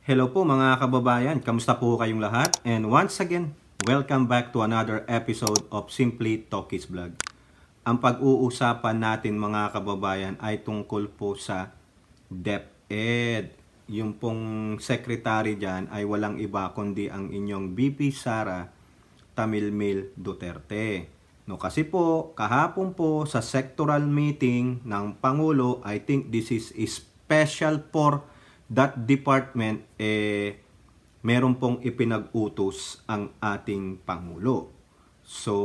Hello po mga kababayan, kamusta po kayong lahat? And once again, welcome back to another episode of Simply Talkies Vlog. Ang pag-uusapan natin mga kababayan ay tungkol po sa DepEd. Yung pong secretary dyan ay walang iba kundi ang inyong VP Sara Tamilmil Duterte. No, kasi po, kahapon po sa sectoral meeting ng Pangulo, I think this is special for that department, meron pong ipinag-utos ang ating Pangulo. So,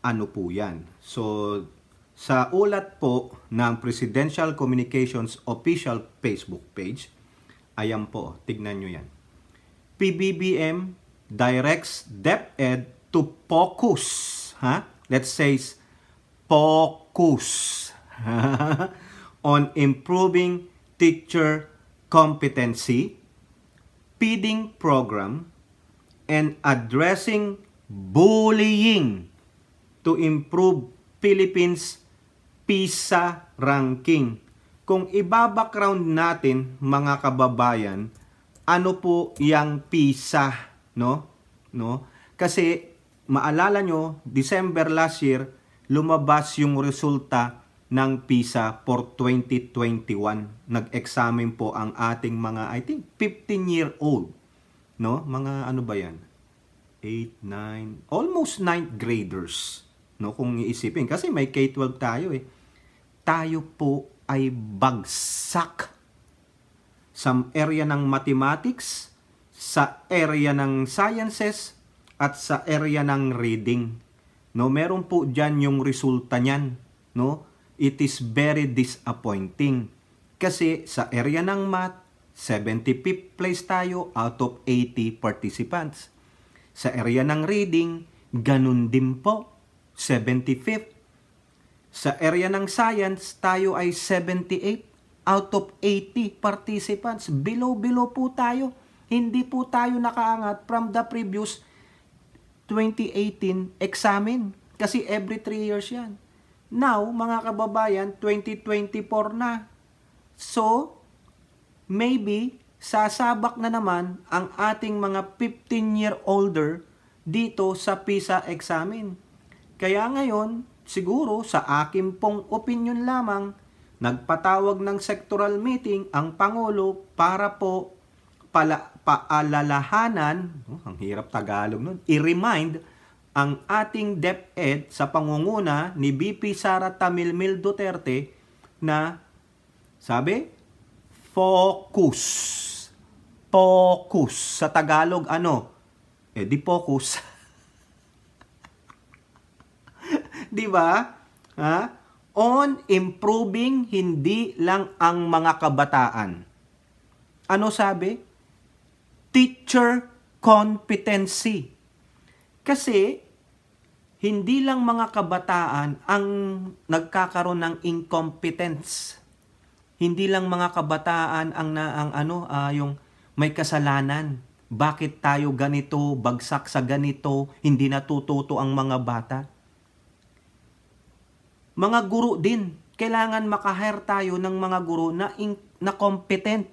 ano po yan? So, sa ulat po ng Presidential Communications Official Facebook page, ayan po, tignan nyo yan. PBBM directs DepEd to focus, let's say, focus on improving teacher competency, feeding program, and addressing bullying to improve Philippines PISA ranking. Kung iba-background natin mga kababayan, ano po yung PISA, no? Kasi maalala nyo, December last year, lumabas yung resulta ng PISA for 2021. Nag-examine po ang ating mga, I think, 15-year-old. No? Mga ano ba yan? 8, 9, almost 9th graders. No? Kung iisipin. Kasi may K-12 tayo eh. Tayo po ay bagsak sa area ng mathematics, sa area ng sciences, at sa area ng reading. No? Meron po dyan yung resulta niyan. No? It is very disappointing. Kasi sa area ng math, 75th place tayo out of 80 participants. Sa area ng reading, ganun din po, 75th. Sa area ng science, tayo ay 78 out of 80 participants. Below po tayo. Hindi po tayo nakaangat from the previous 2018 examen. Kasi every 3 years yan. Now, mga kababayan, 2024 na. So, maybe, sasabak na naman ang ating mga 15-year-older dito sa PISA examen. Kaya ngayon, siguro sa akin pong opinion lamang, nagpatawag ng sectoral meeting ang Pangulo para po paalalahanan, ang hirap Tagalog nun, i-remind ang ating DepEd sa pangunguna ni VP Sara Tamilmil Duterte na, sabi, focus. Focus. Sa Tagalog, ano? Di focus. Di ba? On improving hindi lang ang mga kabataan. Ano sabi? Teacher competency. Kasi, hindi lang mga kabataan ang nagkakaroon ng incompetence. Hindi lang mga kabataan yung may kasalanan. Bakit tayo ganito, bagsak sa ganito, hindi natututo ang mga bata? Mga guro din, kailangan makahire tayo ng mga guro na competent.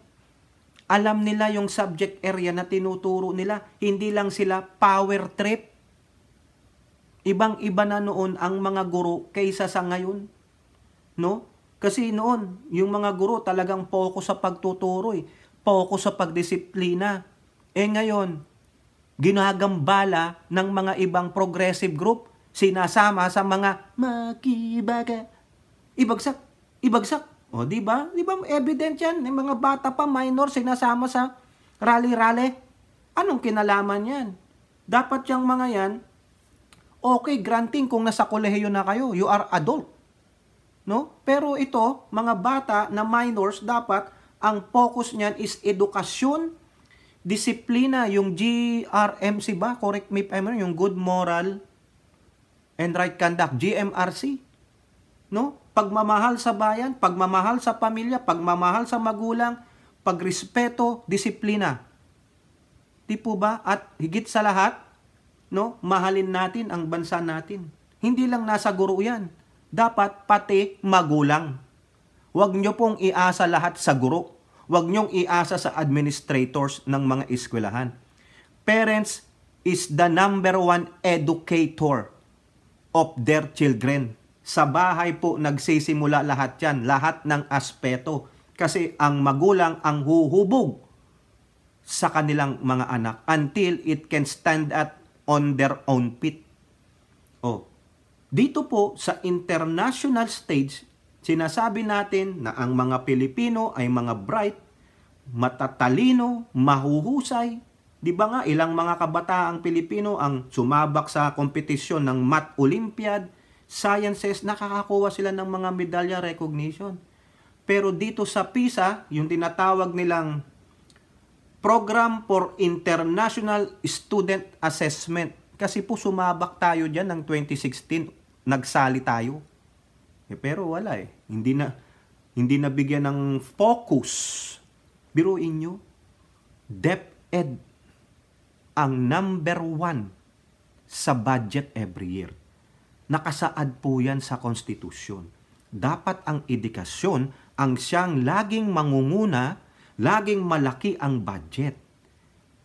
Alam nila yung subject area na tinuturo nila. Hindi lang sila power trip. Ibang-iba na noon ang mga guro kaysa sa ngayon. No? Kasi noon, yung mga guro talagang focus sa pagtuturo eh. Focus sa pagdisiplina. Ngayon, ginagambala ng mga ibang progressive group, sinasama sa mga makibaga. Ibagsak. O, di ba? Di ba evident yan? Yung mga bata pa, minor, sinasama sa rally-rally. Anong kinalaman yan? Dapat yung mga yan, okay, granting kung nasa kolehiyo na kayo, you are adult. No? Pero ito, mga bata na minors, dapat ang focus niyan is edukasyon, disiplina, yung GRMC ba? Correct me if I'm wrong, yung Good Moral and Right Conduct, GMRC. No? Pagmamahal sa bayan, pagmamahal sa pamilya, pagmamahal sa magulang, pagrespeto, disiplina. Di po ba? At higit sa lahat, no, mahalin natin ang bansa natin. Hindi lang nasa guro yan. Dapat pati magulang. Huwag nyo pong iasa lahat sa guro. Huwag nyong iasa sa administrators ng mga eskwelahan. Parents is the number one educator of their children. Sa bahay po nagsisimula lahat yan, lahat ng aspeto. Kasi ang magulang ang huhubog sa kanilang mga anak until it can stand on their own feet. Dito po sa international stage, sinasabi natin na ang mga Pilipino ay mga bright, matatalino, mahuhusay. Di ba nga ilang mga kabataang Pilipino ang sumabak sa kompetisyon ng Math Olympiad, Sciences, nakakakuha sila ng mga medalya recognition. Pero dito sa PISA, yung tinatawag nilang Program for International Student Assessment. Kasi po sumabak tayo dyan ng 2016, nagsali tayo. Pero wala Hindi na bigyan ng focus. Biruin nyo, DepEd ang number 1 sa budget every year. Nakasaad po yan sa konstitusyon. Dapat ang edukasyon ang siyang laging mangunguna, laging malaki ang budget.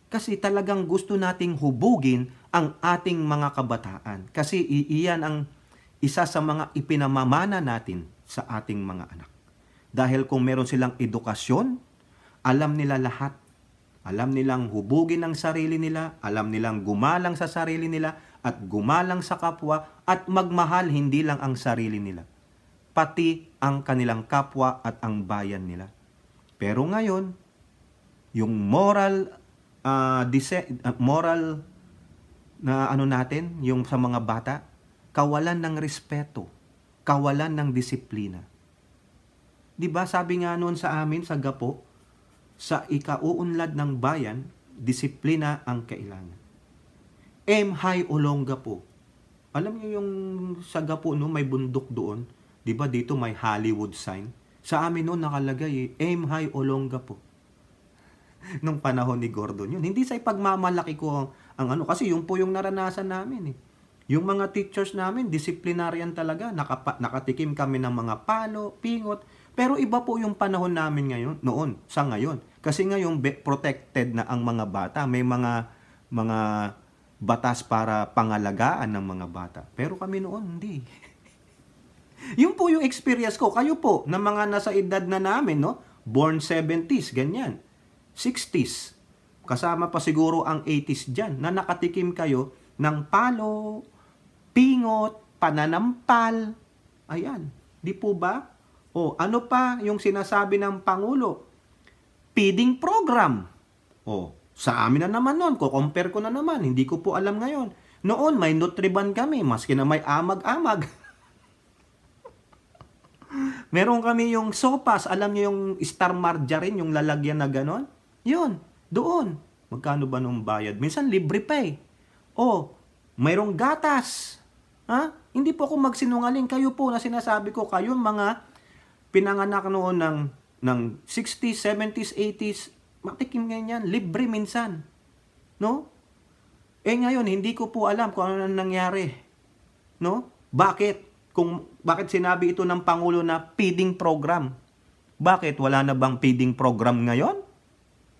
Kasi talagang gusto nating hubugin ang ating mga kabataan. Kasi iyan ang isa sa mga ipinamamana natin sa ating mga anak. Dahil kung meron silang edukasyon, alam nila lahat. Alam nilang hubugin ang sarili nila, alam nilang gumalang sa sarili nila, at gumalang sa kapwa, at magmahal hindi lang ang sarili nila, pati ang kanilang kapwa at ang bayan nila. Pero ngayon, yung moral na natin, yung sa mga bata, kawalan ng respeto, kawalan ng disiplina. Di ba sabi nga noon sa amin sa Gapo, sa ikauunlad ng bayan, disiplina ang kailangan. Aim high o longga po. Alam niyo yung sa Gapo no, may bundok doon. Di ba dito may Hollywood sign? Sa amin noon nakalagay aim high o longga po. Nung panahon ni Gordon yun. Hindi sa ipagmamalaki ko ang kasi yung po yung naranasan namin Yung mga teachers namin, disciplinarian talaga. Nakatikim kami ng mga palo, pingot. Pero iba po yung panahon namin ngayon, noon, sa ngayon. Kasi ngayon, protected na ang mga bata. May mga batas para pangalagaan ng mga bata. Pero kami noon, hindi. Yun po yung experience ko. Kayo po, na mga nasa edad na namin, no? Born 70s, ganyan. 60s. Kasama pa siguro ang 80s dyan, na nakatikim kayo ng palo, pingot, pananampal. Ayan. Di po ba? Ano pa yung sinasabi ng Pangulo? Feeding program. Sa amin na naman noon, compare ko na naman, hindi ko po alam ngayon. Noon, may Nutriban kami, maski na may amag-amag. Meron kami yung sopas, alam niyo yung star margarine, yung lalagyan na ganon? Yun, doon. Magkano ba nung bayad? Minsan libre pa mayroong gatas. Hindi po ako magsinungaling. Kayo po na sinasabi ko, kayo mga pinanganak noon ng 60s, 70s, 80s, matikim ganyan, libre minsan. No? Ngayon, hindi ko po alam kung ano nangyari. No? Bakit sinabi ito ng Pangulo na feeding program? Bakit? Wala na bang feeding program ngayon?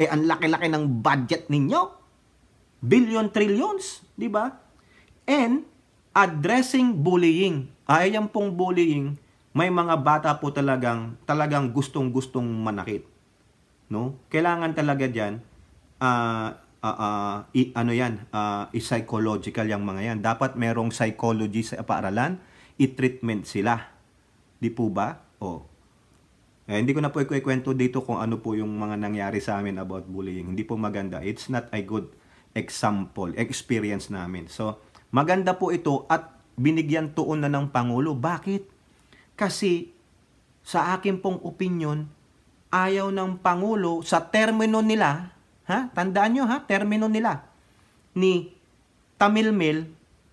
Ang laki-laki ng budget ninyo. Billion, trillions. Di ba? And, addressing bullying. Yan pong bullying, may mga bata po talagang gustong-gustong manakit. No? Kailangan talaga diyan psychological yung mga yan. Dapat merong psychology sa paaralan, i-treatment sila. Di po ba? Hindi ko na po ikwento dito kung ano po yung mga nangyari sa amin about bullying. Hindi po maganda. It's not a good example, experience namin. So, maganda po ito at binigyan tuon na ng Pangulo. Bakit? Kasi sa akin pong opinion, ayaw ng Pangulo sa termino nila, tandaan nyo termino nila, ni Tamilmil,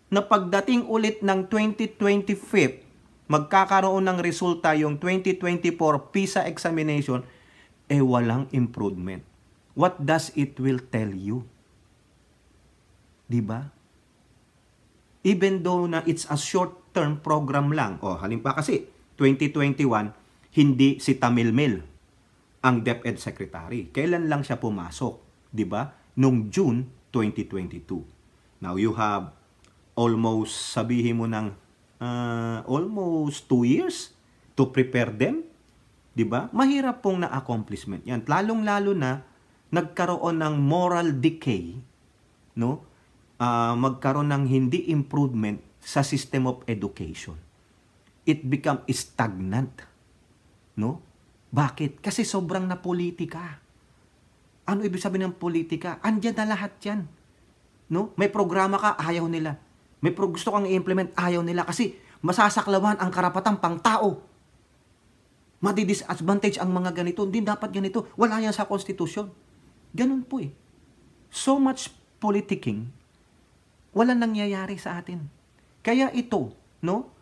na pagdating ulit ng 2025, magkakaroon ng resulta yung 2024 PISA examination, walang improvement. What does it will tell you? Diba? Even though na it's a short-term program lang. Halimbawa kasi, 2021, hindi si Tamilmil. ang DepEd Secretary. Kailan lang siya pumasok? 'Di ba? Noong June 2022. Now you have almost, sabihin mo ng almost 2 years to prepare them. 'Di ba? Mahirap pong na-accomplishment 'yan. Lalong-lalo na nagkaroon ng moral decay, no? Magkaroon ng hindi improvement sa system of education. It become stagnant, no? Bakit? Kasi sobrang na politika. Ano ibig sabihin ng politika? Andiyan na lahat 'yan. No? May programa ka, ayaw nila. May gusto kang i-implement, ayaw nila kasi masasaklawan ang karapatang pangtao. Madi-disadvantage ang mga ganito. Hindi dapat ganito. Wala yan sa konstitusyon. Ganun po eh. So much politicking, walang nangyayari sa atin. Kaya ito, no?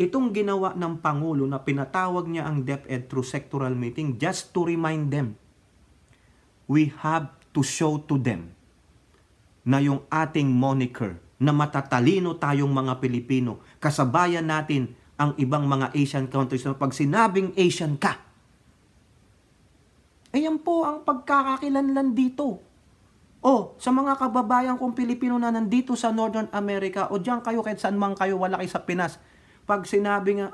Itong ginawa ng Pangulo na pinatawag niya ang DepEd through sectoral meeting just to remind them, we have to show to them na yung ating moniker na matatalino tayong mga Pilipino, kasabayan natin ang ibang mga Asian countries na pag sinabing Asian ka, ayan po ang pagkakakilanlan dito. O, sa mga kababayan kong Pilipino na nandito sa Northern America, o diyan kayo kahit saan man kayo, wala kayo sa Pinas, pag sinabi nga,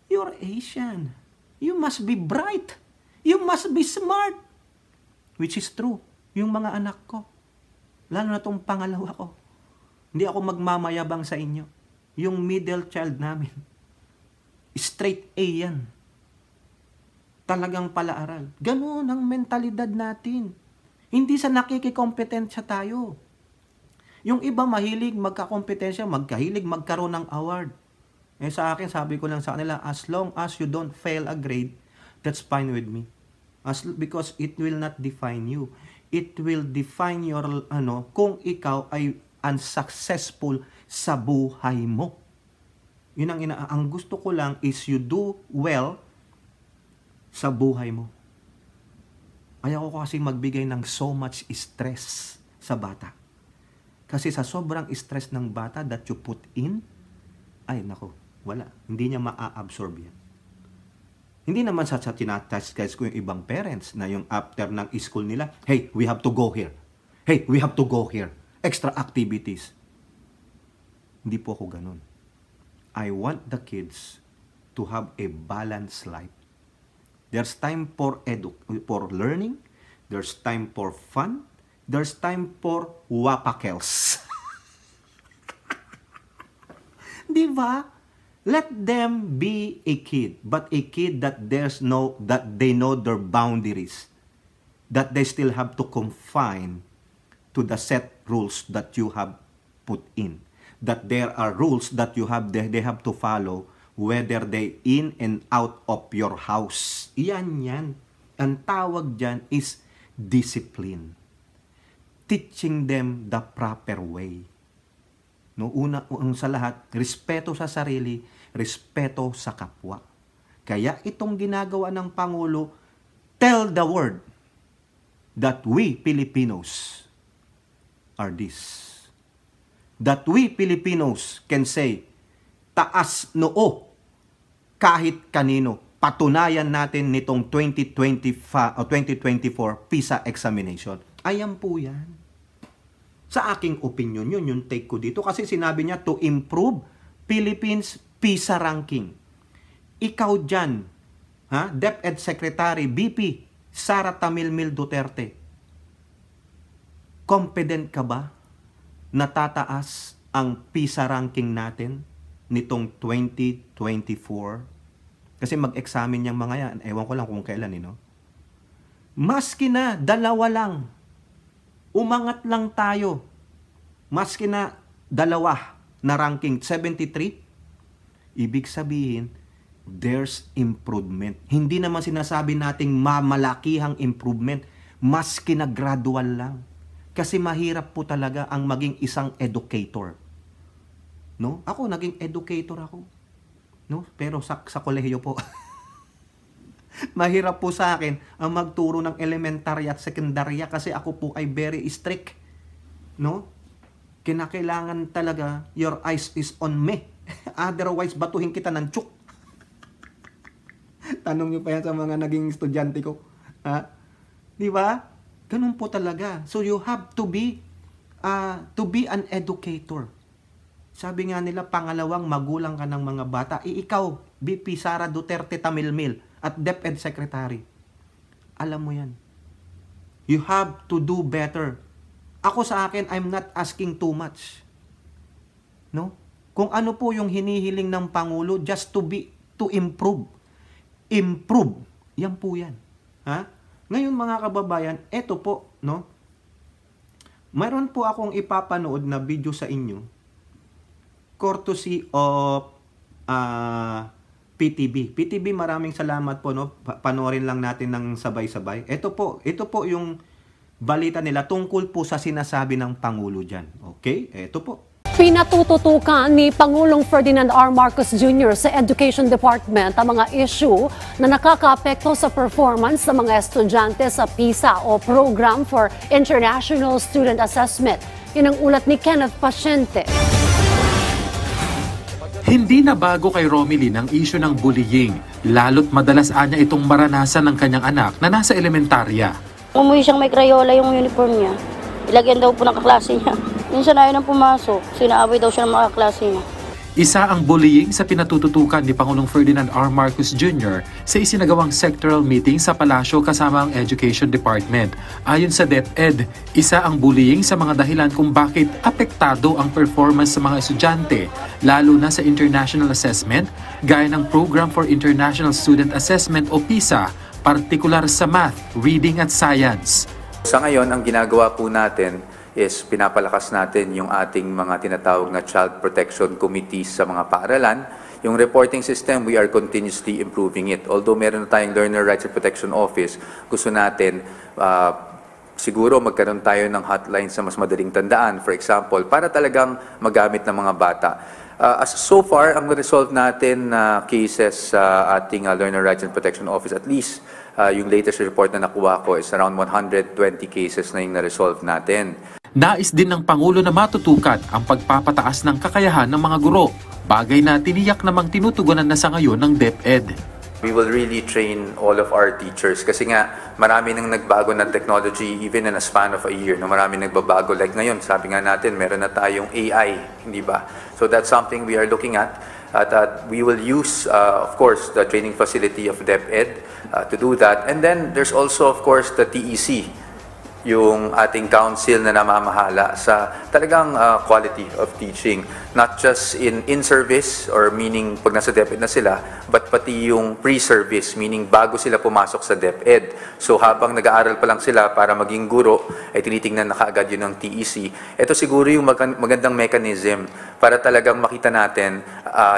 you're Asian. You must be bright. You must be smart. Which is true. Yung mga anak ko. Lalo na itong pangalawa ko. Hindi ako magmamayabang sa inyo. Yung middle child namin. Straight A yan. Talagang palaaral. Ganun ang mentalidad natin. Hindi sa nakikikompetensya tayo. Yung iba mahilig magkakompetensya, magkahilig magkaroon ng award. Eh sa akin, sabi ko lang sa kanila, as long as you don't fail a grade, that's fine with me. Because it will not define you. It will define your, kung ikaw ay unsuccessful sa buhay mo. Yun ang gusto ko lang is you do well sa buhay mo. Ayaw ko kasi magbigay ng so much stress sa bata. Kasi sa sobrang stress ng bata that you put in, ay nako, wala. Hindi niya maa-absorb yan. Hindi naman sa tinatouch guys ko yung ibang parents na yung after ng school nila, hey, we have to go here. Hey, we have to go here. Extra activities. Hindi po ako ganun. I want the kids to have a balanced life. There's time for learning. There's time for fun. There's time for wapakels. Di ba? Let them be a kid, but a kid that they know their boundaries, that they still have to confine to the set rules that you have put in, that there are rules that they have to follow, whether they in and out of your house. Yan. Ang tawag dyan is discipline. Teaching them the proper way. No, sa lahat, respeto sa sarili, respeto sa kapwa. Kaya itong ginagawa ng Pangulo, tell the world that we Filipinos are this. That we Filipinos can say, taas noo kahit kanino. Patunayan natin nitong 2024 PISA examination. Ayan po yan. Sa aking opinion, yun yung take ko dito. Kasi sinabi niya to improve Philippines PISA ranking. Ikaw dyan, DepEd Secretary, BP, Sara Tamilmil Duterte, confident ka ba na tataas ang PISA ranking natin nitong 2024? Kasi mag-examine yung mga yan. Ewan ko lang kung kailan, Maski na, 2 lang. Umangat lang tayo. Maski na 2 na ranking, 73. Ibig sabihin, there's improvement. Hindi naman sinasabi nating mamalakihang improvement. Maski na gradual lang. Kasi mahirap po talaga ang maging isang educator. No? Ako, naging educator ako. No? Pero sa kolehiyo po. Mahirap po sa akin ang magturo ng elementary at sekundarya kasi ako po ay very strict. No? Kinakailangan talaga your eyes is on me. Otherwise, batuhin kita ng tsuk. Tanong nyo pa yan sa mga naging estudyante ko. Ha? Di ba? Ganun po talaga. So you have to be an educator. Sabi nga nila, pangalawang magulang ka ng mga bata. Ikaw, VP Sara Duterte Tamilmil at DepEd Secretary. Alam mo yan. You have to do better. Ako sa akin, I'm not asking too much. No? Kung ano po yung hinihiling ng Pangulo, just to improve. Improve. Yan po yan. Ha? Ngayon mga kababayan, eto po, no? Mayroon po akong ipapanood na video sa inyo, courtesy of PTB. PTB, maraming salamat po, no? Panoorin lang natin ng sabay-sabay. Ito po yung balita nila tungkol po sa sinasabi ng Pangulo dyan. Okay? Ito po. Pinatututukan ni Pangulong Ferdinand R. Marcos Jr. sa Education Department ang mga issue na nakakaapekto sa performance ng mga estudyante sa PISA o Program for International Student Assessment. Yun ang ulat ni Kenneth Paciente. Hindi na bago kay Romilyn ang issue ng bullying, lalo't madalas anya itong maranasan ng kanyang anak na nasa elementarya. Umuwi siyang may Crayola yung uniform niya. Ilagyan daw po ng kaklase niya. Minsan ayaw nang pumasok. Sinaaway daw siya ng mga kaklase niya. Isa ang bullying sa pinatututukan ni Pangulong Ferdinand R. Marcos Jr. sa isinagawang sectoral meeting sa palasyo kasama ang Education Department. Ayon sa DepEd, isa ang bullying sa mga dahilan kung bakit apektado ang performance sa mga estudyante, lalo na sa international assessment, gaya ng Program for International Student Assessment o PISA, partikular sa math, reading at science. Sa ngayon, ang ginagawa po natin is pinapalakas natin yung ating mga tinatawag na Child Protection Committees sa mga paaralan. Yung reporting system, we are continuously improving it. Although meron na tayong Learner Rights and Protection Office, gusto natin siguro magkaroon tayo ng hotline sa mas madaling tandaan, for example, para talagang magamit ng mga bata. So far, ang resolve natin na cases sa ating Learner Rights and Protection Office, at least yung latest report na nakuha ko is around 120 cases na yung na-resolve natin. Nais din ng Pangulo na matutukan ang pagpapataas ng kakayahan ng mga guro, bagay na tiniyak namang tinutugunan na sa ngayon ng DepEd. We will really train all of our teachers kasi nga marami nang nagbago na technology even in a span of a year. No, marami nagbabago. Like ngayon, sabi nga natin, meron na tayong AI, hindi ba? So that's something we are looking at. We will use, of course, the training facility of DepEd to do that. And then there's also, of course, the TEC, yung ating council na namamahala sa talagang quality of teaching. Not just in service or meaning pag nasa DepEd na sila, but pati yung pre-service, meaning bago sila pumasok sa DepEd. So habang nag-aaral pa lang sila para maging guro, ay tinitingnan na kaagad yun ng TEC. Ito siguro yung magandang mechanism para talagang makita natin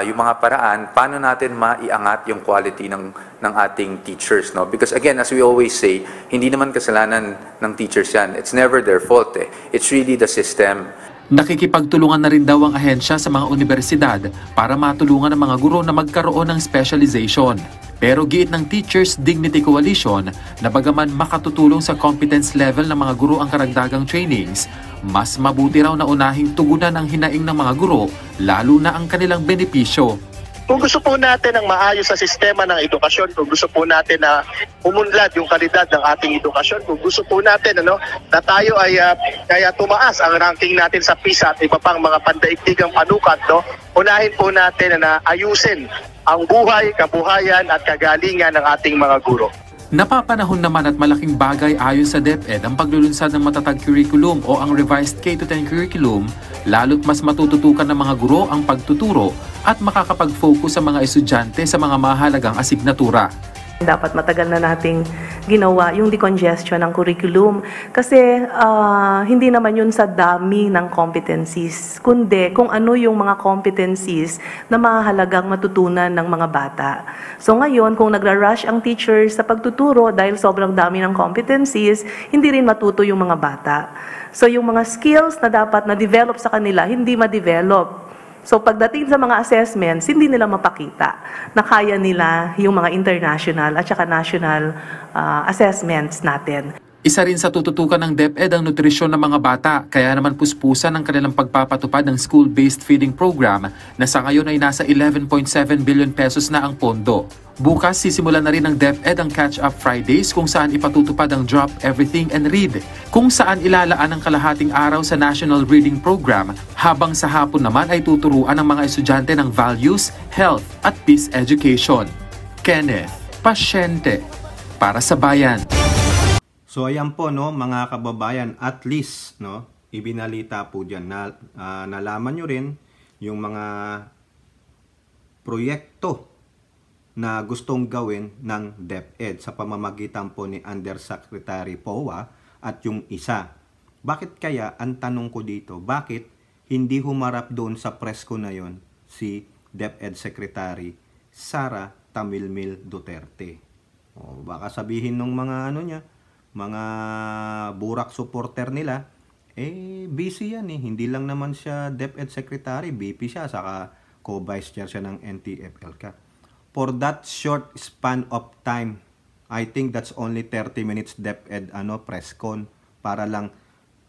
yung mga paraan, paano natin maiangat yung quality ng ating teachers. No? Because again, as we always say, hindi naman kasalanan ng teachers yan. It's never their fault. It's really the system. Nakikipagtulungan na rin daw ang ahensya sa mga universidad para matulungan ang mga guro na magkaroon ng specialization. Pero giit ng Teachers Dignity Coalition na bagaman makatutulong sa competence level ng mga guro ang karagdagang trainings, mas mabuti raw na unahing tugunan ang hinaing ng mga guro, lalo na ang kanilang benepisyo. Kung gusto po natin ang maayos sa sistema ng edukasyon, kung gusto po natin na umunlad yung kalidad ng ating edukasyon, kung gusto po natin na tayo ay kaya tumaas ang ranking natin sa PISA at iba pang mga pandaigdigang panukat, unahin po natin na ayusin ang buhay, kabuhayan at kagalingan ng ating mga guro. Napapanahon naman at malaking bagay ayon sa DepEd ang paglulunsad ng matatag curriculum o ang revised K-10 curriculum, lalo't mas matututukan ng mga guro ang pagtuturo at makakapag-focus sa mga estudyante sa mga mahalagang asignatura. Dapat matagal na nating ginawa yung decongestion ng curriculum kasi hindi naman yun sa dami ng competencies, kundi kung ano yung mga competencies na mahalagang matutunan ng mga bata. So ngayon, kung nagra-rush ang teachers sa pagtuturo dahil sobrang dami ng competencies, hindi rin matuto yung mga bata. So yung mga skills na dapat na-develop sa kanila, hindi ma-develop. So pagdating sa mga assessments, hindi nila mapakita na kaya nila yung mga international at saka national assessments natin. Isa rin sa tututukan ng DepEd ang nutrisyon ng mga bata, kaya naman puspusan ang kanilang pagpapatupad ng school-based feeding program na sa ngayon ay nasa 11.7 billion pesos na ang pondo. Bukas sisimulan na rin ng DepEd ang Catch-up Fridays kung saan ipatutupad ang Drop Everything and Read, kung saan ilalaan ang kalahating araw sa National Reading Program, habang sa hapon naman ay tuturuan ang mga estudyante ng values, health at peace education. Kenneth Pasyente, para sa Bayan. So ayan po no mga kababayan, at least no ibinalita po diyan na nalaman nyo rin yung mga proyekto na gustong gawin ng DepEd sa pamamagitan po ni Undersecretary Powa at yung isa. Bakit kaya, ang tanong ko dito, bakit hindi humarap doon sa presko na yon si DepEd Secretary Sara Tamilmil Duterte? O baka sabihin ng mga mga burak supporter nila, busy yan hindi lang naman siya DepEd Secretary, VP siya, saka co-vice chair siya ng NTFL-CA. For that short span of time, I think that's only 30 minutes DepEd press con para lang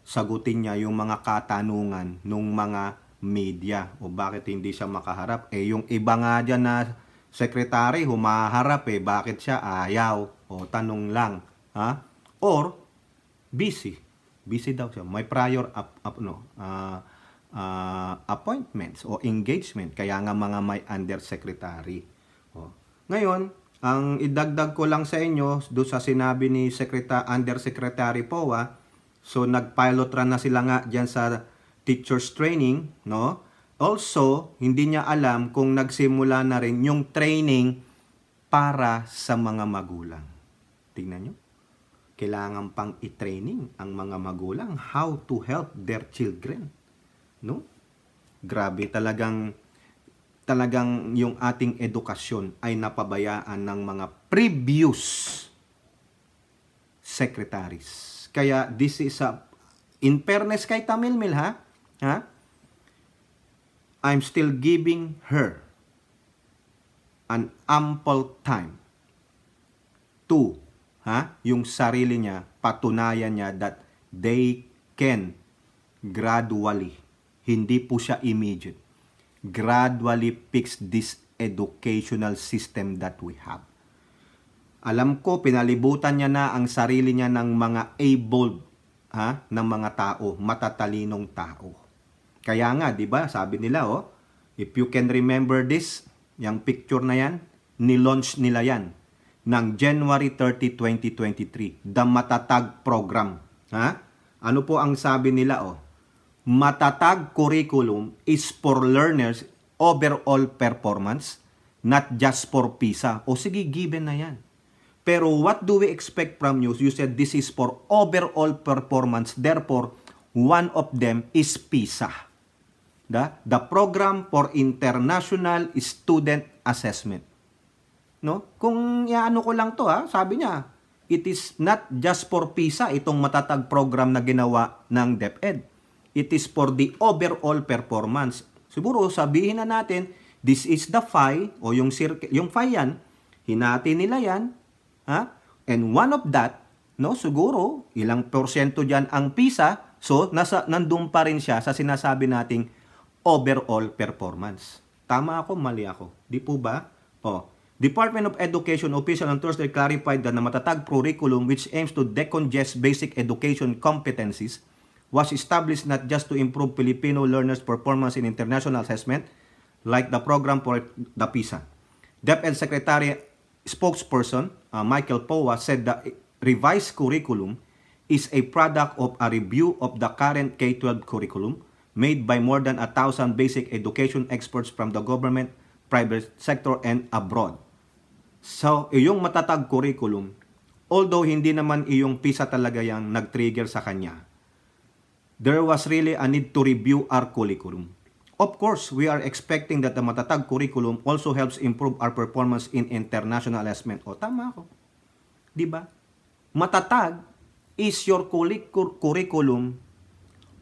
sagutin niya yung mga katanungan ng mga media. O bakit hindi siya makaharap? Yung iba nga dyan na secretary humaharap bakit siya ayaw? O tanong lang, ha? Or busy daw siya, may prior appointments o engagement, kaya nga mga may undersecretary. Ngayon, ang idagdag ko lang sa inyo doon sa sinabi ni Undersecretary Powa, so nag-pilot run na sila nga diyan sa teachers training, no? Also, hindi niya alam kung nagsimula na rin yung training para sa mga magulang. Tingnan nyo. Kailangan pang i-training ang mga magulang how to help their children. No? Grabe, talagang yung ating edukasyon ay napabayaan ng mga previous secretaries. Kaya this is in fairness kay Tamilmil, ha? I'm still giving her an ample time to yung sarili niya, patunayan niya that they can gradually, hindi po siya immediate, gradually fix this educational system that we have. Alam ko, pinalibutan niya na ang sarili niya ng mga able, ng mga tao, matatalinong tao. Kaya nga, di ba, sabi nila, if you can remember this, yung picture na yan, nilaunch nila yan ng January 30, 2023, the Matatag Program. Ano po ang sabi nila? Matatag curriculum is for learners' overall performance, not just for PISA. O sige, given na yan. Pero what do we expect from you? You said this is for overall performance, therefore, one of them is PISA. The Program for International Student Assessment. No? Kung iaano ko lang to, sabi niya, it is not just for PISA itong Matatag program na ginawa ng DepEd. It is for the overall performance. Siguro sabihin na natin, this is the phi o yung phi yan, hinati nila yan, and one of that, no, siguro ilang porsyento diyan ang PISA, so nandun pa rin siya sa sinasabi nating overall performance. Tama ako, mali ako. Di po ba? Department of Education official on Thursday clarified that the Matatag curriculum, which aims to decongest basic education competencies, was established not just to improve Filipino learners' performance in international assessment, like the program for the PISA. DepEd Secretary spokesperson Michael Powa said the revised curriculum is a product of a review of the current K-12 curriculum made by more than 1,000 basic education experts from the government, private sector, and abroad. So, iyong Matatag curriculum, although hindi naman iyong PISA talaga yung nag-trigger sa kanya, there was really a need to review our curriculum. Of course, we are expecting that the Matatag curriculum also helps improve our performance in international assessment. Tama ako. Diba? Matatag is your curriculum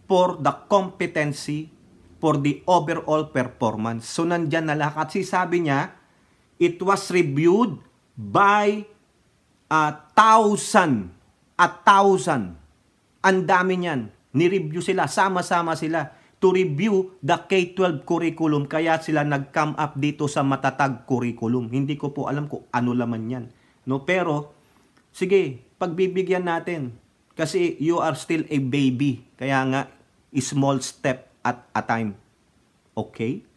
for the competency, for the overall performance. So, nandyan na lahat. Kasi sabi niya, it was reviewed by 1,000 1,000. Ang dami niyan. Ni-review sila, sama-sama sila to review the K-12 curriculum. Kaya sila nag-come up dito sa matatag curriculum. Hindi ko po alam kung ano laman yan. No? Pero, sige, pagbibigyan natin. Kasi you are still a baby. Kaya nga, small step at a time. Okay?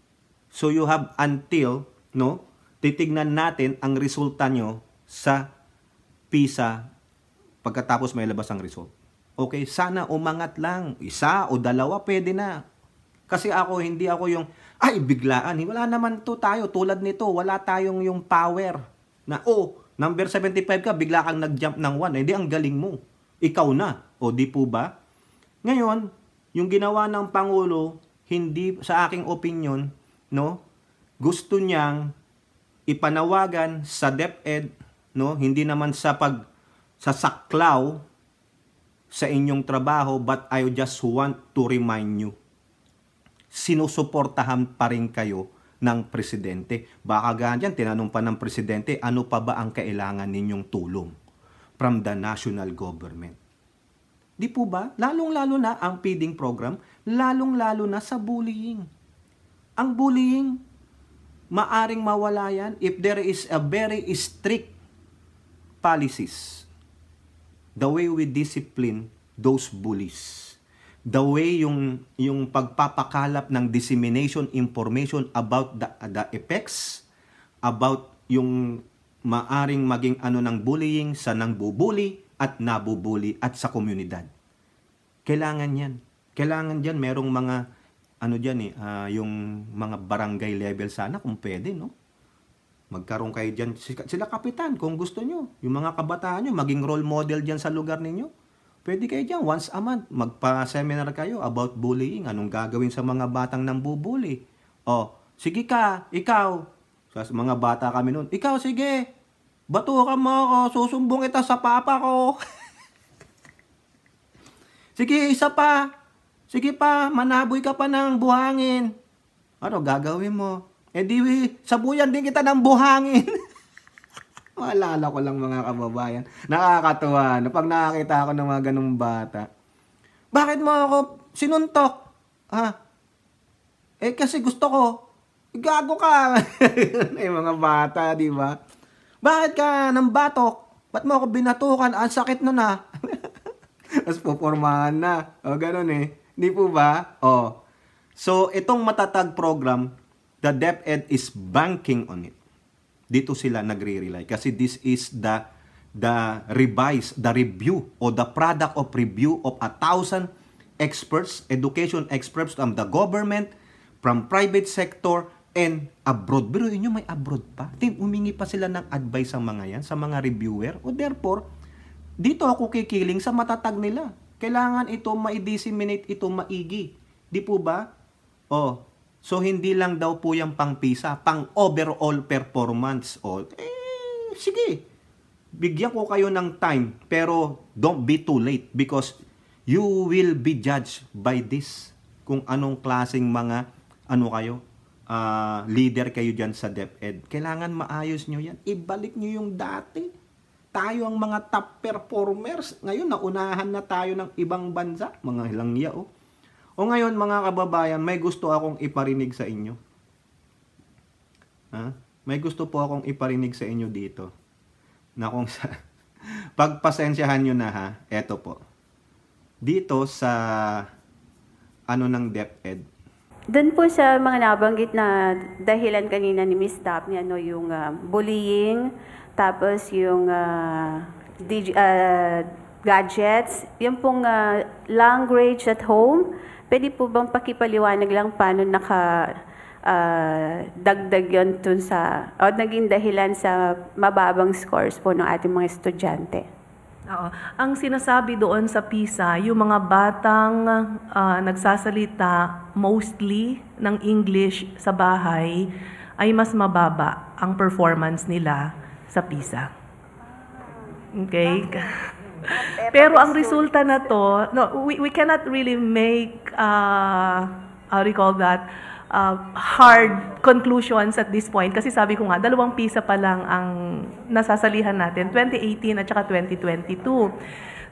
So you have until, no, titignan natin ang resulta nyo sa PISA pagkatapos may labas ang result. Okay, sana umangat lang. Isa o dalawa, pwede na. Kasi ako, hindi ako yung, ay, biglaan. Wala naman to tayo. Tulad nito, wala tayong yung power na, number 75 ka, bigla kang nag-jump ng 1. Hindi, ang galing mo. Ikaw na. O, di po ba? Ngayon, yung ginawa ng Pangulo, hindi, sa aking opinion, no, gusto niyang ipanawagan sa DepEd, no, hindi naman sa sasaklaw sa inyong trabaho, but I just want to remind you, sinusuportahan pa rin kayo ng presidente. Baka ganyan, tinanong pa ng presidente, ano pa ba ang kailangan ninyong tulong from the national government? Di po ba? Lalong-lalo na ang feeding program, lalong-lalo na sa bullying. Ang bullying, maaring mawala yan if there is a very strict policies. The way we discipline those bullies. The way yung pagpapakalap ng dissemination information about the effects, about yung maaring maging ng bullying sa nangbubuli at nabubuli at sa komunidad. Kailangan yan. Kailangan dyan, merong mga, yung mga barangay level sana kung pwede, no? Magkaroon kayo dyan, sila kapitan, kung gusto nyo. Yung mga kabataan nyo, maging role model dyan sa lugar ninyo. Pwede kayo dyan, once a month, magpa-seminar kayo about bullying. Anong gagawin sa mga batang nambubuli? Sige ka, ikaw. Sa mga bata kami noon, ikaw, sige, batukan mo ako, susumbong kita sa papa ko. Sige, isa pa. Sige pa, manaboy ka pa ng buhangin. Ano gagawin mo? Sabuyan din kita ng buhangin. Maalala ko lang mga kababayan. Nakakatuwa. Pag nakakita ako ng mga ganung bata. Bakit mo ako sinuntok? Kasi gusto ko. Gago ka. Mga bata, di ba? Bakit ka ng batok? Ba't mo ako binatukan? Ang sakit nun na. Tapos pupormahan na. Ganun Di po ba? So, itong matatag program, the DepEd is banking on it. Dito sila nagre-rely. Kasi this is the review or the product of review of 1,000 experts, education experts from the government, from private sector, and abroad. Pero yun may abroad pa. Humingi pa sila ng advice sa mga yan, sa mga reviewer. O therefore, dito ako kikiling sa matatag nila. Kailangan ito ma-disseminate, ito maigi. Di po ba? So hindi lang daw po yung pang PISA, pang overall performance. Sige. Bigyan ko kayo ng time, pero don't be too late because you will be judged by this. Kung anong klaseng mga, leader kayo dyan sa DepEd. Kailangan maayos nyo yan. Ibalik nyo yung dati. Tayo ang mga top performers. Ngayon, naunahan na tayo ng ibang bansa. Mga hilangya, O ngayon, mga kababayan, may gusto akong iparinig sa inyo. May gusto po akong iparinig sa inyo dito. Na kung pagpasensyahan nyo na eto po. Dito sa ng DepEd. Doon po sa mga nabanggit na dahilan kanina ni Ms. Daphne, yung bullying, tapos yung gadgets, yung pong language at home, pwede po bang pakipaliwanag lang paano dagdag yun naging dahilan sa mababang scores po ng ating mga estudyante? Oo. Ang sinasabi doon sa PISA, yung mga batang nagsasalita mostly ng English sa bahay ay mas mababa ang performance nila sa PISA. Okay? Pero ang resulta na to, we cannot really make, how do you call that, hard conclusions at this point. Kasi sabi ko nga, 2 PISA pa lang ang nasasalihan natin, 2018 at saka 2022.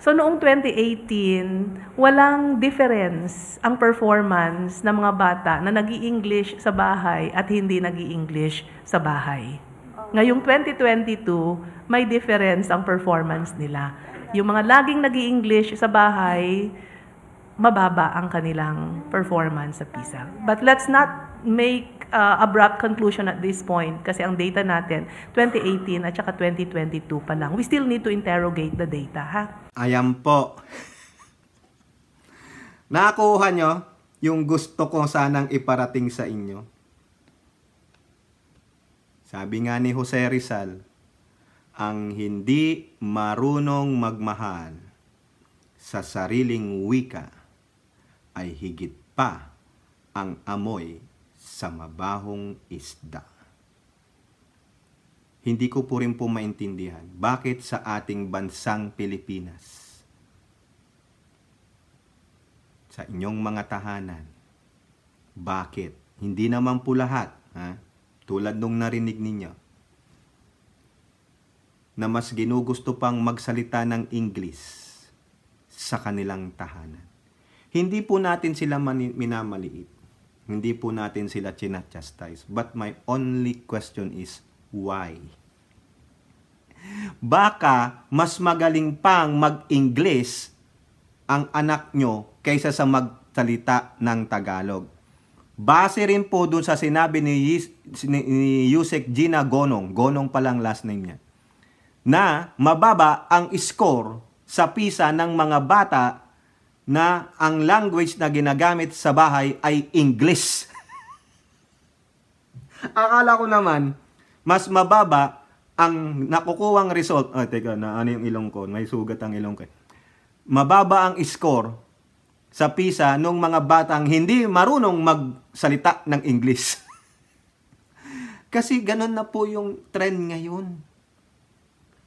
So noong 2018, walang difference ang performance ng mga bata na nag-i-English sa bahay at hindi nag-i-English sa bahay. Ngayong 2022, may difference ang performance nila. Yung mga laging nag-i-English sa bahay, mababa ang kanilang performance sa PISA. But let's not make abrupt conclusion at this point kasi ang data natin 2018 at saka 2022 pa lang. We still need to interrogate the data, ha? Ayan po. Nakuha nyo yung gusto ko sanang iparating sa inyo. Sabi nga ni Jose Rizal, ang hindi marunong magmahal sa sariling wika ay higit pa ang amoy sa mabahong isda. Hindi ko po rin po maintindihan bakit sa ating bansang Pilipinas, sa inyong mga tahanan, bakit? Hindi naman po lahat, ha? Tulad nung narinig ninyo, na mas ginugusto pang magsalita ng English sa kanilang tahanan. Hindi po natin sila minamaliit. Hindi po natin sila china-chastise. But my only question is, why? Baka mas magaling pang mag-English ang anak nyo kaysa sa magsalita ng Tagalog. Base rin po dun sa sinabi ni Yusek Gina Gonong, Gonong palang last name niya, na mababa ang score sa PISA ng mga bata na ang language na ginagamit sa bahay ay English. Akala ko naman, mas mababa ang nakukuwang result. Teka, ano yung ilong ko? May sugat ang ilong ko. Mababa ang score sa PISA ng mga batang hindi marunong magsalita ng English. Kasi ganun na po yung trend ngayon.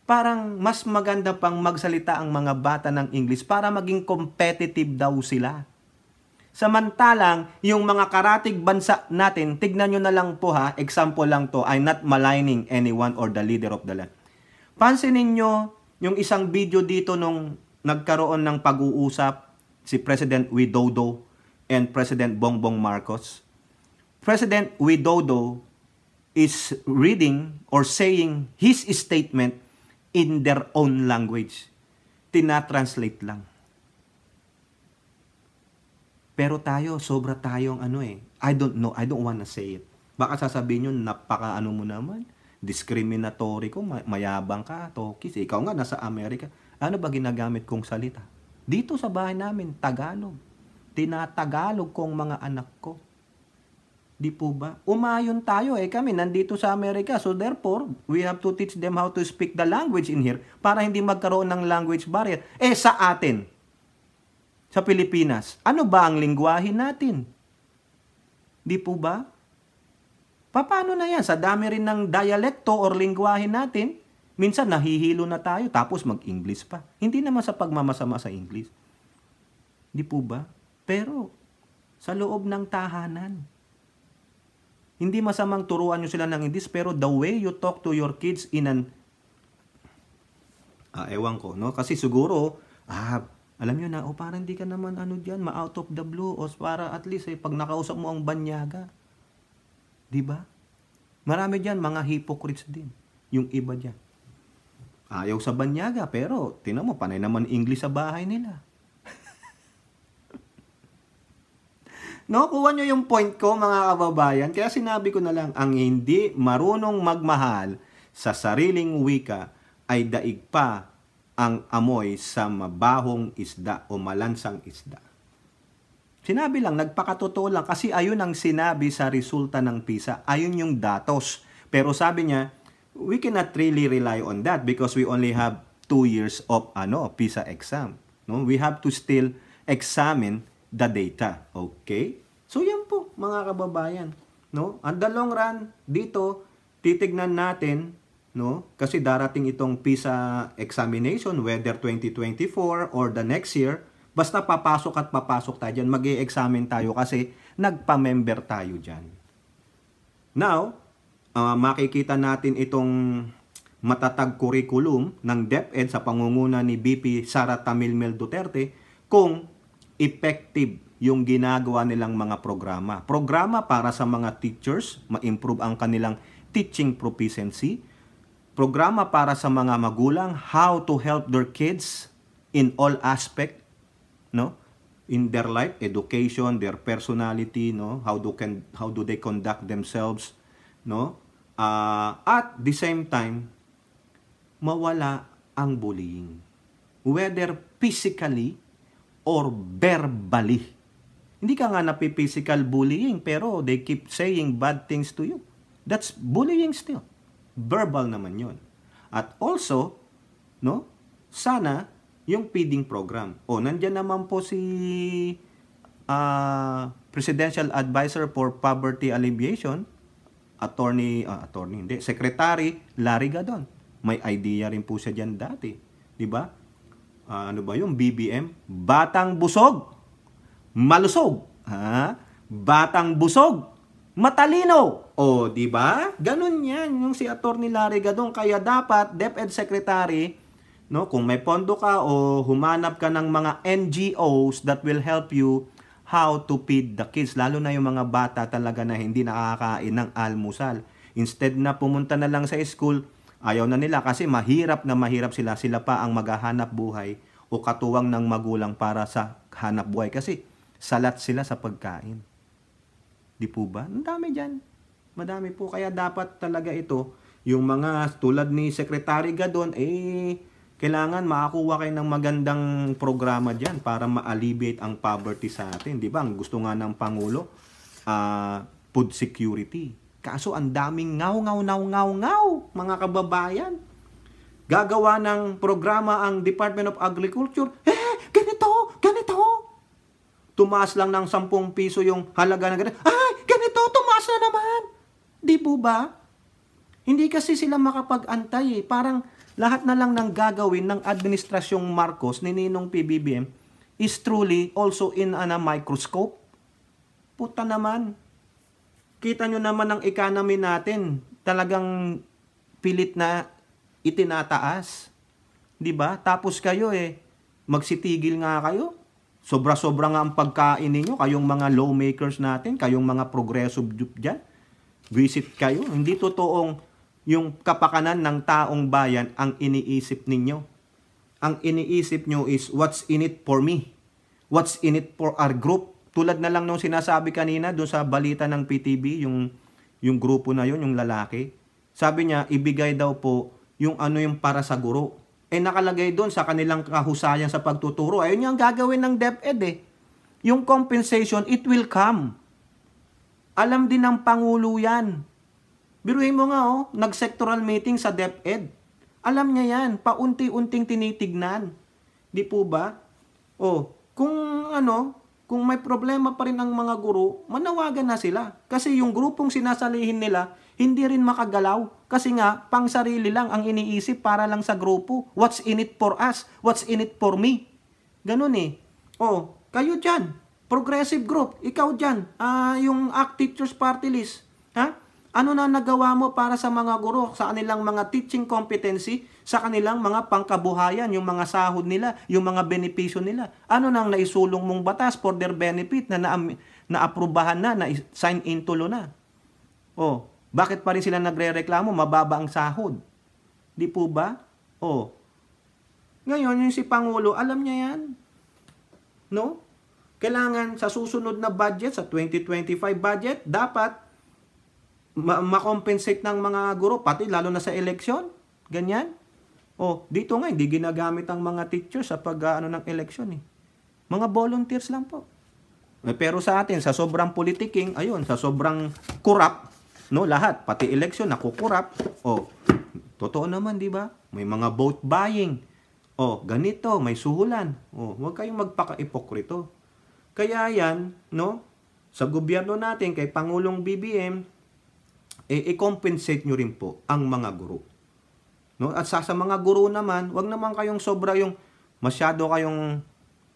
Parang mas maganda pang magsalita ang mga bata ng English para maging competitive daw sila. Samantalang, yung mga karatig bansa natin, tignan nyo na lang po ha, example lang to, I'm not maligning anyone or the leader of the land. Pansinin nyo yung isang video dito nung nagkaroon ng pag-uusap si President Widodo and President Bongbong Marcos. President Widodo is reading or saying his statement in their own language. Tinatranslate lang. Pero tayo, sobra tayong I don't know, I don't wanna say it. Baka sasabihin nyo, napaka mo naman, discriminatory ko, mayabang ka, tokis. Ikaw nga, nasa Amerika. Ano ba ginagamit kong salita? Dito sa bahay namin, Tagalog. Tinatagalog kong mga anak ko. Di po ba? Umayon tayo kami nandito sa Amerika. So therefore, we have to teach them how to speak the language in here para hindi magkaroon ng language barrier. Sa atin, sa Pilipinas, ano ba ang lingwahe natin? Di po ba? Paano na yan? Sa dami rin ng dialekto or lingwahe natin, minsan nahihilo na tayo tapos mag-English pa. Hindi naman sa pagmamasama sa English. Di po ba? Pero, sa loob ng tahanan, hindi masamang turuan nyo sila ng English, pero the way you talk to your kids in an... ewan ko, no? Kasi siguro, alam nyo na, parang hindi ka naman dyan, ma-out of the blue, o para at least, pag nakausap mo ang banyaga. Diba? Marami dyan, mga hypocrites din. Yung iba dyan. Ayaw sa banyaga, pero, tinan mo, panay naman English sa bahay nila. No, kuha nyo yung point ko mga kababayan. Kaya sinabi ko na lang, ang hindi marunong magmahal sa sariling wika ay daig pa ang amoy sa mabahong isda o malansang isda. Sinabi lang, nagpakatotoo lang kasi ayun ang sinabi sa resulta ng PISA. Ayun yung datos. Pero sabi niya, we cannot really rely on that because we only have 2 years of PISA exam. No? We have to still examine the data. Okay? So yan po mga kababayan, no? On the long run dito titignan natin, no? Kasi darating itong PISA examination whether 2024 or the next year, basta papasok at papasok tayo diyan, mag-e-examine tayo kasi nagpa-member tayo diyan. Now, makikita natin itong matatag curriculum ng DepEd sa pangunguna ni BP Sara Tamilmel Duterte kung effective yung ginagawa nilang mga programa. Programa para sa mga teachers, ma-improve ang kanilang teaching proficiency. Programa para sa mga magulang, how to help their kids in all aspect, no? In their life, education, their personality, no? How do they conduct themselves, no? At the same time, mawala ang bullying. Whether physically or verbally. Hindi ka nga napi-physical bullying pero they keep saying bad things to you. That's bullying still. Verbal naman yon. At also, no, sana yung feeding program. Nandyan naman po si Presidential Advisor for Poverty Alleviation, Secretary Larry Gadon. May idea rin po siya dyan dati. Di ba? Ano ba yung BBM? Batang busog, malusog. Batang busog, matalino. Di ba? Ganun yan yung si Atty. Larry Gadon. Kaya dapat DepEd Secretary, no, kung may pondo ka o humanap ka ng mga NGOs that will help you how to feed the kids, lalo na yung mga bata talaga na hindi nakakain ng almusal. Instead na pumunta na lang sa school, ayaw na nila kasi mahirap sila. Sila pa ang maghahanap buhay o katuwang ng magulang para sa hanap buhay kasi salat sila sa pagkain. Di po ba? Ang dami dyan. Madami po. Kaya dapat talaga ito, yung mga tulad ni Secretary Gadon, kailangan makakuha kayo ng magandang programa dyan para ma-alleviate ang poverty sa atin. Di ba? Ang gusto nga ng Pangulo, food security. Kaso ang daming ngaw, mga kababayan. Gagawa ng programa ang Department of Agriculture. Ganito. Tumaas lang ng 10 piso yung halaga ng ganito. Ganito, tumaas na naman. Di po ba? Hindi kasi sila makapag-antay. Parang lahat na lang ng gagawin ng Administrasyong Marcos ni Ninong PBBM is truly also in a microscope. Puta naman. Kita nyo naman ang economy natin. Talagang pilit na itinataas. Di ba? Tapos kayo magsitigil nga kayo. Sobra-sobra nga ang pagkain ninyo. Kayong mga lawmakers natin, kayong mga progressive dyan. Visit kayo. Hindi totoong yung kapakanan ng taong bayan ang iniisip ninyo. Ang iniisip nyo is what's in it for me? What's in it for our group? Tulad na lang nung sinasabi kanina doon sa balita ng PTV, yung grupo na yun, yung lalaki. Sabi niya, ibigay daw po yung para sa guro. Nakalagay doon sa kanilang kahusayan sa pagtuturo. Ayun yung gagawin ng DepEd Yung compensation, it will come. Alam din ng Pangulo yan. Biruin mo nga nag-sectoral meeting sa DepEd. Alam niya yan, paunti-unting tinitignan. Di po ba? Kung may problema pa rin ang mga guro, manawagan na sila. Kasi yung grupong sinasalihin nila, hindi rin makagalaw. Kasi nga, pang sarili lang ang iniisip para lang sa grupo. What's in it for us? What's in it for me? Ganun kayo dyan, progressive group, ikaw dyan, yung ACT Teachers Party List, ano na nagawa mo para sa mga guro, sa kanilang mga teaching competency, sa kanilang mga pangkabuhayan, yung mga sahod nila, yung mga benepisyo nila? Ano nang naisulong mong batas for their benefit na naaprubahan na sign into law na? Bakit pa rin sila nagre-reklamo? Mababa ang sahod. Di po ba? Ngayon, yung si Pangulo, alam niya yan. No? Kailangan sa susunod na budget, sa 2025 budget, dapat ma-compensate ng mga guro, pati lalo na sa eleksyon. Ganyan. Dito nga, hindi ginagamit ang mga teachers sa ng eleksyon. Mga volunteers lang po. Pero sa atin, sa sobrang politiking, sa sobrang corrupt, no, lahat, pati eleksyon, nakukurap. Totoo naman, di ba? May mga vote buying. Ganito, may suhulan. Huwag kayong magpaka-ipokrito. Kaya yan, no, sa gobyerno natin, kay Pangulong BBM, i-compensate nyo rin po ang mga guro. No? At sa mga guro naman, wag naman kayong sobra masyado kayong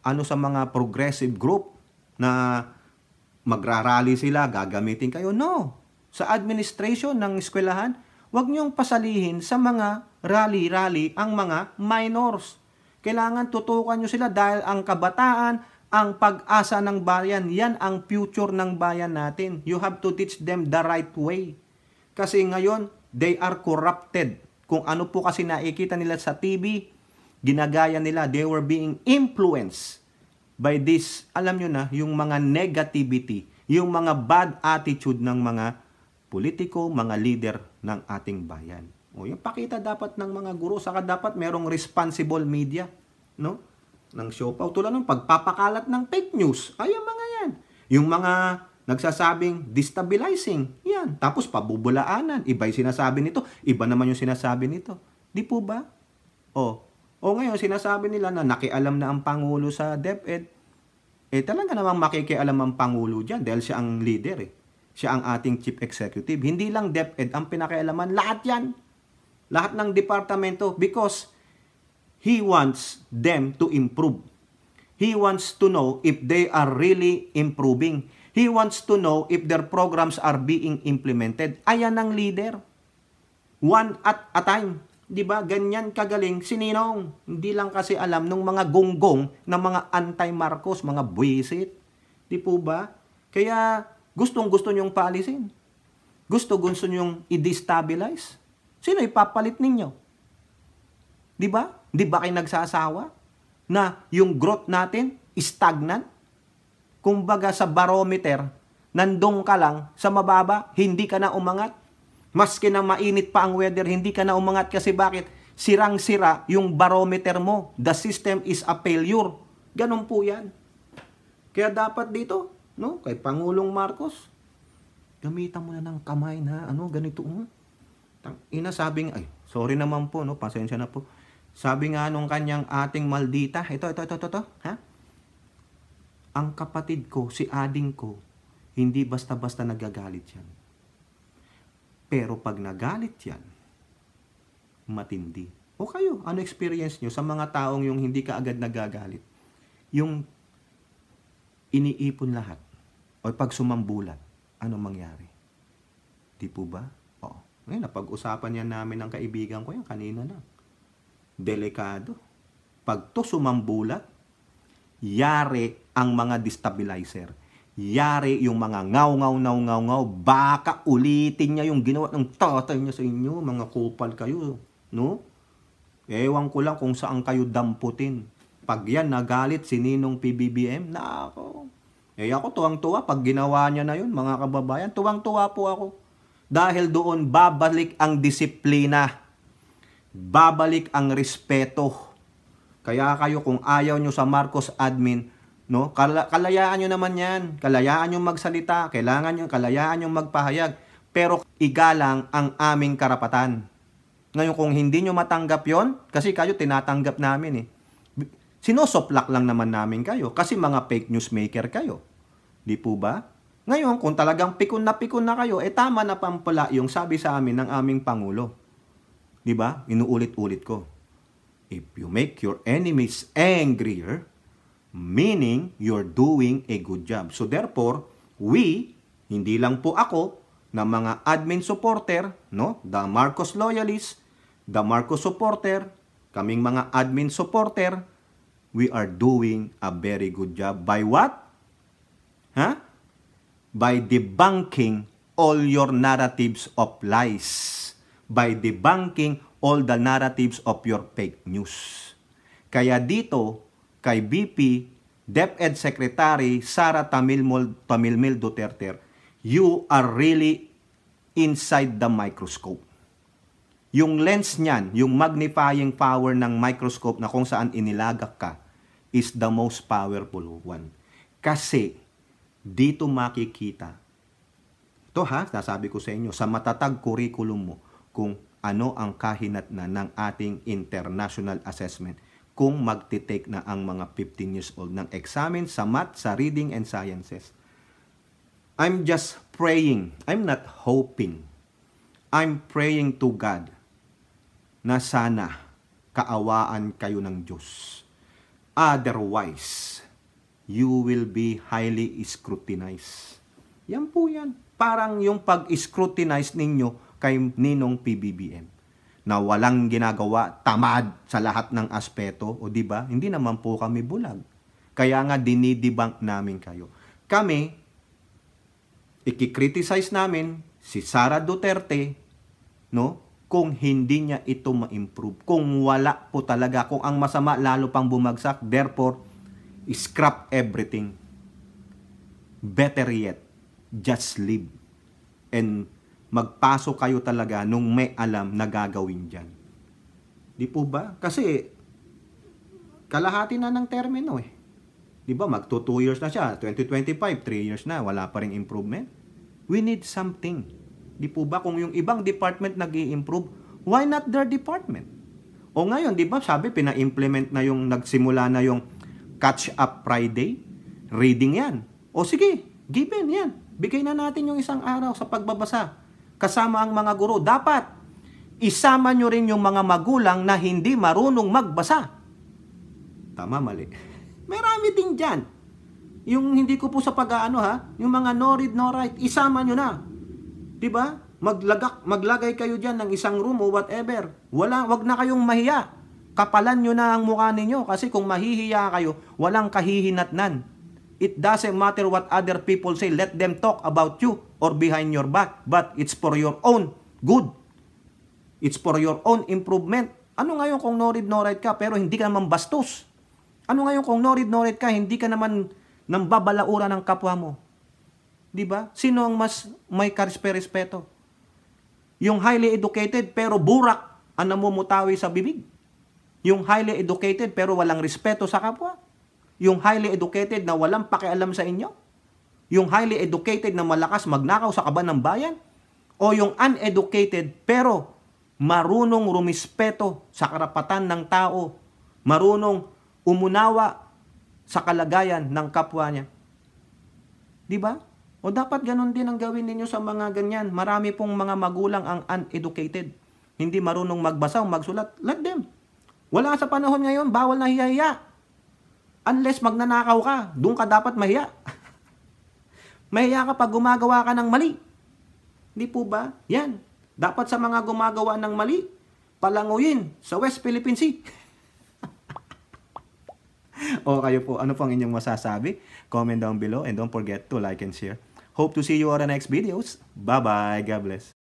sa mga progressive group na magrarally sila, gagamitin kayo. No. Sa administration ng eskwelahan, Huwag niyong pasalihin sa mga rally-rally ang mga minors. Kailangan tutukan nyo sila dahil ang kabataan, ang pag-asa ng bayan, yan ang future ng bayan natin. You have to teach them the right way. Kasi ngayon, they are corrupted. Kung ano po kasi nakikita nila sa TV, ginagaya nila, they were being influenced by this, alam nyo na, yung mga negativity, yung mga bad attitude ng mga politiko, mga leader ng ating bayan. O yung pakita dapat ng mga guro, saka dapat merong responsible media, no? Ng show pa. Tulad ng pagpapakalat ng fake news. Ay, yung mga yan. Yung mga nagsasabing destabilizing, yan. Tapos pabubulaanan. Iba yung sinasabi nito, iba naman yung sinasabi nito. Di po ba? O ngayon, sinasabi nila na nakialam na ang Pangulo sa DepEd. Talaga namang makikialam ang Pangulo dyan dahil siya ang leader Siya ang ating chief executive. Hindi lang DepEd ang pinakialaman. Lahat yan. Lahat ng departamento because he wants them to improve. He wants to know if they are really improving. He wants to know if their programs are being implemented. Ayan ang leader. One at a time. Diba? Ganyan kagaling si Ninong. Hindi lang kasi alam ng mga gonggong na mga anti-Marcos, mga buwisit. Di po ba? Kaya gustong-gusto nyong paalisin. Gusto nyong i-destabilize. Sino ipapalit ninyo? Di ba? Di ba kayo nagsasawa na yung growth natin stagnant? Kumbaga sa barometer, nandun ka lang sa mababa, hindi ka na umangat. Maski na mainit pa ang weather, hindi ka na umangat kasi bakit? Sirang-sira yung barometer mo. The system is a failure. Ganun po yan. Kaya dapat dito, no, kay Pangulong Marcos, gamitan mo na ng kamay na, ganito. Sabing, sorry naman po, no, pasensya na po. Sabi nga nung kanyang ating maldita, ito, ha? Ang kapatid ko, si ading ko, hindi basta-basta nagagalit yan. Pero pag nagalit yan, matindi. O kayo, ano experience nyo sa mga taong yung hindi ka agad nagagalit? Yung iniipon lahat. O pag sumambulat, ano mangyari? Di po ba? Oo. Ngayon, napag-usapan yan namin ng kaibigan ko yan kanina na. Delikado. Pag to sumambulat, yari ang mga destabilizer. Yari yung mga ngaw, baka ulitin niya yung ginawa ng tatay niya sa inyo, mga kupal kayo, no? Ewan ko lang kung saan kayo damputin. Pag yan nagalit si Ninong PBBM, nako. Ako tuwang-tuwa pag ginawa niya na yun, mga kababayan, tuwang-tuwa po ako. Dahil doon babalik ang disiplina. Babalik ang respeto. Kaya kayo kung ayaw nyo sa Marcos admin, no, kalayaan nyo naman yan. Kalayaan nyo magsalita. Kalayaan nyo magpahayag. Pero igalang ang aming karapatan. Ngayon kung hindi nyo matanggap yon, kasi kayo tinatanggap namin Sinosoplak lang naman namin kayo kasi mga fake news maker kayo. Di po ba? Ngayon, kung talagang pikon na kayo, tama na pampala yung sabi sa amin ng aming Pangulo. Di ba? Inuulit-ulit ko. If you make your enemies angrier, meaning you're doing a good job. So therefore, we, hindi lang po ako, na mga admin supporter, no? The Marcos loyalists, the Marcos supporter, kaming mga admin supporter, we are doing a very good job. By what? By debunking all your narratives of lies. By debunking all the narratives of your fake news. Kaya dito, kay BP, DepEd Secretary Sara Tamilmil Duterte, you are really inside the microscope. Yung lens niyan, yung magnifying power ng microscope na kung saan inilagak ka, is the most powerful one. Kasi, dito makikita, nasabi ko sa inyo, sa matatag curriculum mo, kung ano ang kahinatnan ng ating international assessment, kung magtitake na ang mga 15 years old ng examen sa math, sa reading and sciences. I'm just praying. I'm not hoping. I'm praying to God na sana kaawaan kayo ng Diyos. Otherwise, you will be highly scrutinized. Yan po yan. Parang yung pag-scrutinize ninyo, kay Ninong PBBM na walang ginagawa, tamad sa lahat ng aspeto, o di ba? Hindi naman po kami bulag. Kaya nga dinidebunk namin kayo. Kami, ikikriticize namin si Sara Duterte, no? Kung hindi niya ito ma-improve. Kung wala po talaga, kung ang masama lalo pang bumagsak, therefore, scrap everything. Better yet, just leave. And magpasok kayo talaga nung may alam na gagawin dyan. Di po ba? Kasi, kalahati na ng termino eh. Di ba? Magto 2 years na siya. 2025, 3 years na. Wala pa rin improvement. We need something. Di po ba? Kung yung ibang department nag-i-improve, why not their department? O ngayon, di ba? Sabi, pina-implement na yung, nagsimula na yung Catch Up Friday. Reading yan. O sige, given yan. Bigay na natin yung isang araw sa pagbabasa. Kasama ang mga guro. Dapat, isama nyo rin yung mga magulang na hindi marunong magbasa. Tama, mali. Marami din dyan. Yung hindi ko po sa pag-aano ha, yung mga no read, no write, isama nyo na. Diba? Maglagay kayo dyan ng isang room o whatever. Wag na kayong mahiya. Kapalan nyo na ang mukha ninyo kasi kung mahihiya kayo, walang kahihinatnan. It doesn't matter what other people say. Let them talk about you or behind your back. But it's for your own good. It's for your own improvement. Ano ngayon kung no read, no write ka pero hindi ka naman bastos? Ano ngayon kung no read, no write ka, hindi ka naman nambabalaura ng kapwa mo? Diba? Sino ang mas may karespeto? Yung highly educated pero burak ang namumutawi sa bibig. Yung highly educated pero walang respeto sa kapwa. Yung highly educated na walang pakialam sa inyo. Yung highly educated na malakas magnakaw sa kaban ng bayan. O yung uneducated pero marunong rumispeto sa karapatan ng tao. Marunong umunawa sa kalagayan ng kapwa niya. Di ba? O dapat ganun din ang gawin ninyo sa mga ganyan. Marami pong mga magulang ang uneducated. Hindi marunong magbasa o magsulat. Let them. Wala sa panahon ngayon, bawal na hiya-hiya. Unless magnanakaw ka, doon ka dapat mahiya. Mahiya ka pag gumagawa ka ng mali. Di po ba? Yan. Dapat sa mga gumagawa ng mali, palanguyin sa West Philippine Sea. O kayo po, ano pong inyong masasabi? Comment down below and don't forget to like and share. Hope to see you on the next videos. Bye-bye. God bless.